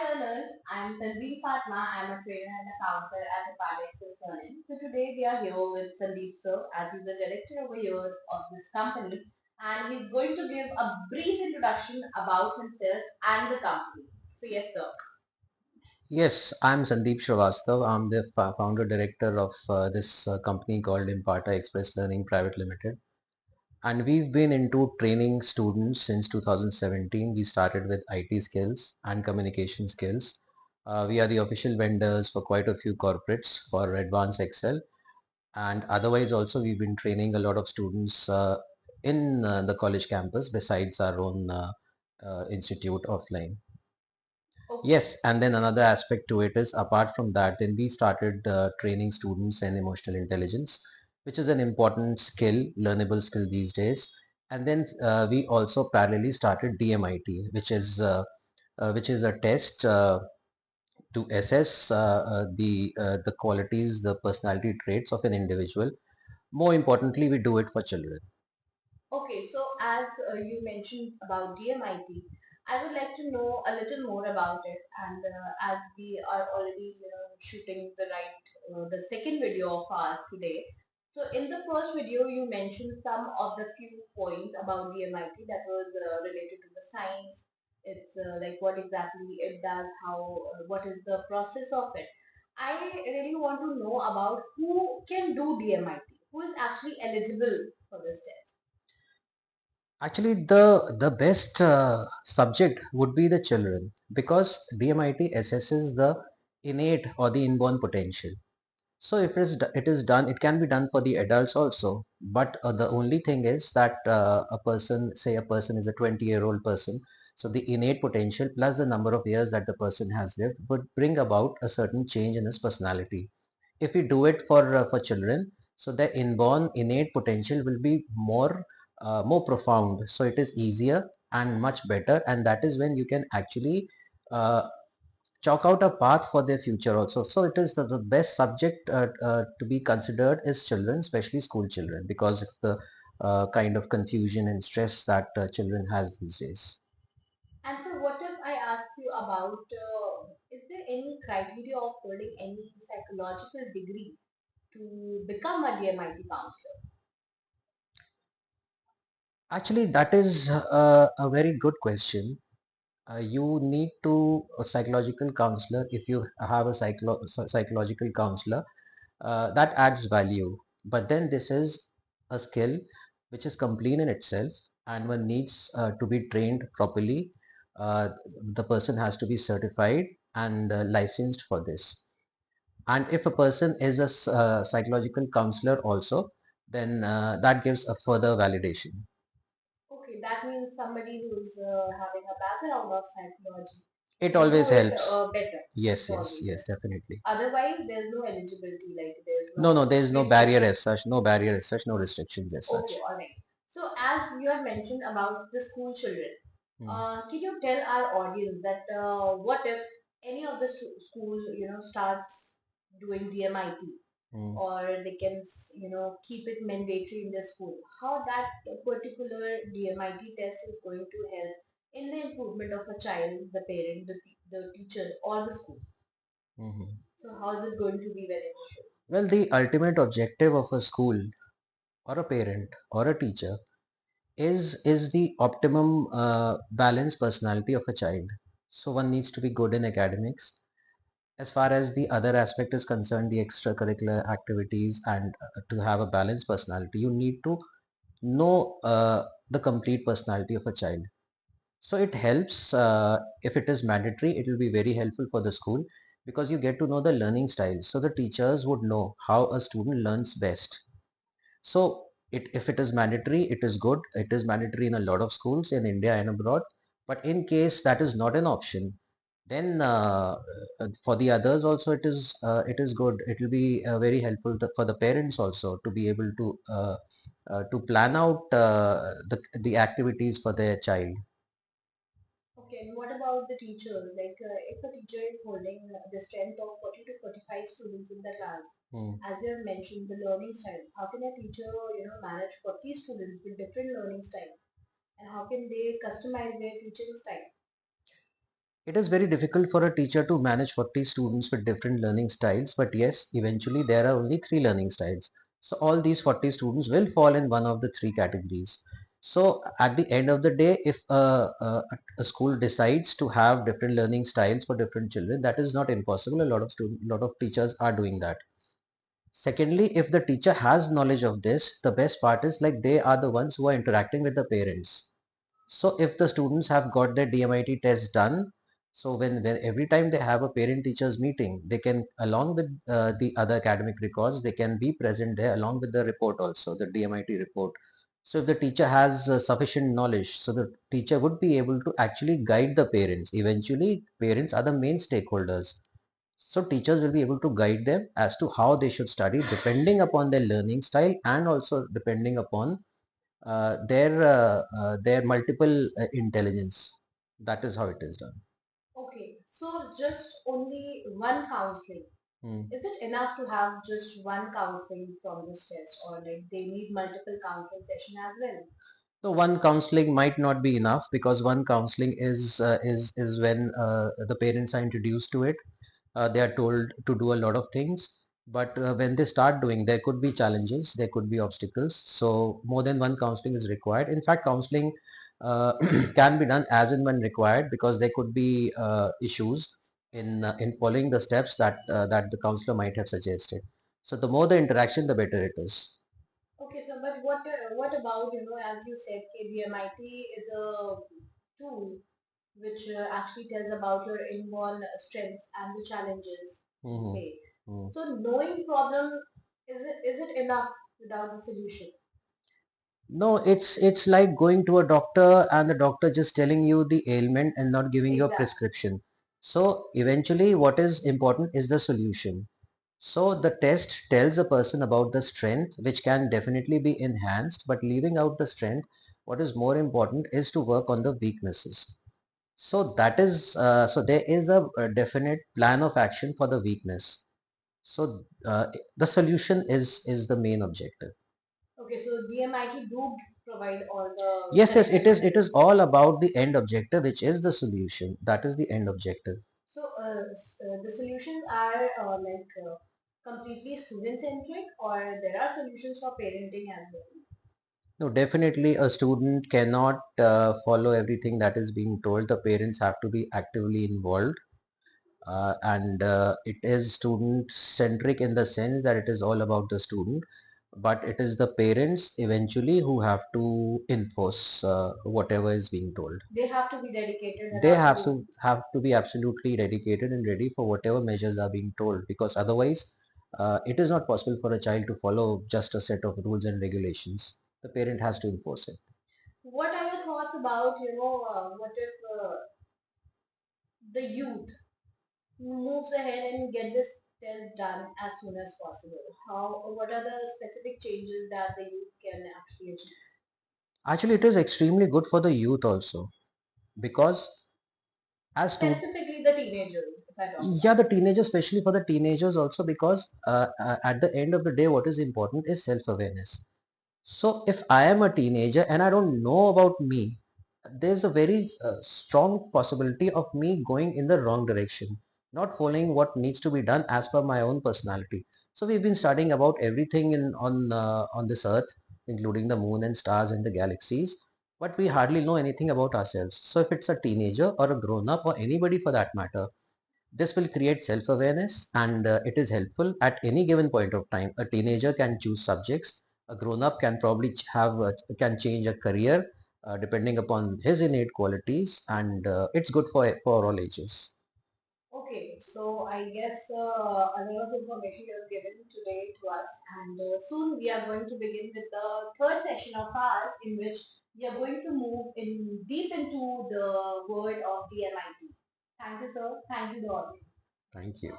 learners, I'm Tanzeen Fatma. I'm a trainer and a counselor at Emparta Access Learning. So today we are here with Sandeep sir as he's the director over here of this company and he's going to give a brief introduction about himself and the company. So yes sir. Yes, I'm Sandeep Srivastav. I'm the founder director of this company called Emparta Express Learning Private Limited. And we've been into training students since 2017. We started with IT skills and communication skills. We are the official vendors for quite a few corporates for advanced Excel. And otherwise also we've been training a lot of students in the college campus besides our own institute offline. Okay. Yes, and then another aspect to it is apart from that, then we started training students in emotional intelligence, which is an important skill, learnable skill these days. And then we also parallelly started DMIT, which is a test to assess the qualities, the personality traits of an individual. More importantly, we do it for children. Okay, so as you mentioned about DMIT, I would like to know a little more about it. And as we are already, shooting the second video of ours today. So in the first video, you mentioned some of the few points about DMIT that was related to the science. It's like what exactly it does, what is the process of it. I really want to know about who can do DMIT, who is actually eligible for this test. Actually, the best subject would be the children because DMIT assesses the innate or the inborn potential. So if it is done, it can be done for the adults also. But the only thing is that a person, say a person is a 20-year-old person, so the innate potential plus the number of years that the person has lived would bring about a certain change in his personality. If we do it for children, so the inborn innate potential will be more profound. So it is easier and much better, and that is when you can actually uh, chalk out a path for their future also. So it is the best subject to be considered is children, especially school children, because of the kind of confusion and stress that children has these days. And so, what if I ask you about is there any criteria of holding any psychological degree to become a DMIT counselor? Actually, that is a very good question. You need to a psychological counselor. If you have a psychological counselor, that adds value. But then this is a skill which is complete in itself, and one needs to be trained properly. Uh, the person has to be certified and licensed for this. And if a person is a psychological counselor also, then that gives a further validation. Okay, that means somebody who's having a background of psychology It can always do it helps. better. It Yes, yes, always yes, helps. definitely. Otherwise, there's no eligibility, like there's No, no, no there is no barrier restriction. as such, no barrier as such, no restrictions as Okay, such. all right. So, as you have mentioned about the school children, Hmm. can you tell our audience that what if any of the school, starts doing DMIT, Hmm. or they can, keep it mandatory in their school? How that particular DMIT test is going to help in the improvement of a child, the parent, the teacher, or the school? Mhm. So, how is it going to be beneficial? Well, the ultimate objective of a school or a parent or a teacher is the optimum balanced personality of a child. So one needs to be good in academics. As far as the other aspect is concerned, the extracurricular activities and to have a balanced personality, you need to know the complete personality of a child. So it helps if it is mandatory, it will be very helpful for the school because you get to know the learning style. So the teachers would know how a student learns best. So if it is mandatory, it is good. It is mandatory in a lot of schools in India and abroad. But in case that is not an option, then for the others also it is good. It will be very helpful for the parents also to be able to plan out the activities for their child. Okay, and what about the teachers? Like, if a teacher is holding the strength of 40 to 45 students in the class, Hmm. as you have mentioned, the learning style, how can a teacher, manage 40 students with different learning styles? And how can they customize their teaching style? It is very difficult for a teacher to manage 40 students with different learning styles, but yes, eventually there are only three learning styles. So all these 40 students will fall in one of the three categories. So at the end of the day, if a school decides to have different learning styles for different children, that is not impossible. A lot of teachers are doing that. Secondly, if the teacher has knowledge of this, the best part is like they are the ones who are interacting with the parents. So if the students have got their DMIT test done, so when every time they have a parent teachers meeting, they can, along with the other academic records, they can be present there along with the report also, the DMIT report. So if the teacher has sufficient knowledge, so the teacher would be able to actually guide the parents. Eventually, parents are the main stakeholders. So teachers will be able to guide them as to how they should study depending upon their learning style and also depending upon their multiple intelligence. That is how it is done. Okay, so just only one counseling. Hmm. Is it enough to have just one counseling from this test, or like they need multiple counseling session as well? So one counseling might not be enough because one counseling is when the parents are introduced to it. They are told to do a lot of things, but when they start doing, there could be challenges, there could be obstacles. So more than one counseling is required. In fact, counseling can be done as and when required because there could be issues in following the steps that the counselor might have suggested. So the more the interaction, the better it is. Okay, so but what about, as you said, KBMIT is a tool which actually tells about your inborn strengths and the challenges, Mhm. say. Mm. So knowing problem, is it enough without the solution? No, it's like going to a doctor and the doctor just telling you the ailment and not giving you a Exactly. prescription. So eventually what is important is the solution. So the test tells a person about the strength which can definitely be enhanced, but leaving out the strength, what is more important is to work on the weaknesses. So so there is a definite plan of action for the weakness. So the solution is the main objective. Okay, so DMIT do provide all the Yes, correct it is information. all about the end objective, which is the solution. That is the end objective. So the solutions are completely student centric, or there are solutions for parenting as well. No, definitely a student cannot follow everything that is being told. The parents have to be actively involved. And it is student centric in the sense that it is all about the student, but it is the parents eventually who have to enforce whatever is being told. They have to be dedicated They enough to. have to be absolutely dedicated and ready for whatever measures are being told, because otherwise it is not possible for a child to follow just a set of rules and regulations. The parent has to enforce it. What are your thoughts about, what if the youth moves ahead and get this test done as soon as possible? What are the specific changes that the youth can actually achieve? Actually, it is extremely good for the youth also, because as students, Specifically the teenagers, if I talk yeah, about. the teenagers, especially for the teenagers also, because at the end of the day what is important is self-awareness. So if I am a teenager and I don't know about me, there's a very strong possibility of me going in the wrong direction, not following what needs to be done as per my own personality. So we've been studying about everything on this earth, including the moon and stars and the galaxies, but we hardly know anything about ourselves. So if it's a teenager or a grown up or anybody for that matter, this will create self-awareness, and it is helpful at any given point of time. A teenager can choose subjects. A grown-up can probably can change a career depending upon his innate qualities, and it's good for all ages. Okay, so I guess a lot of information you have given today to us, and soon we are going to begin with the third session of ours, in which we are going to move in deep into the world of DMIT. Thank you, sir. Thank you, the audience. Thank you.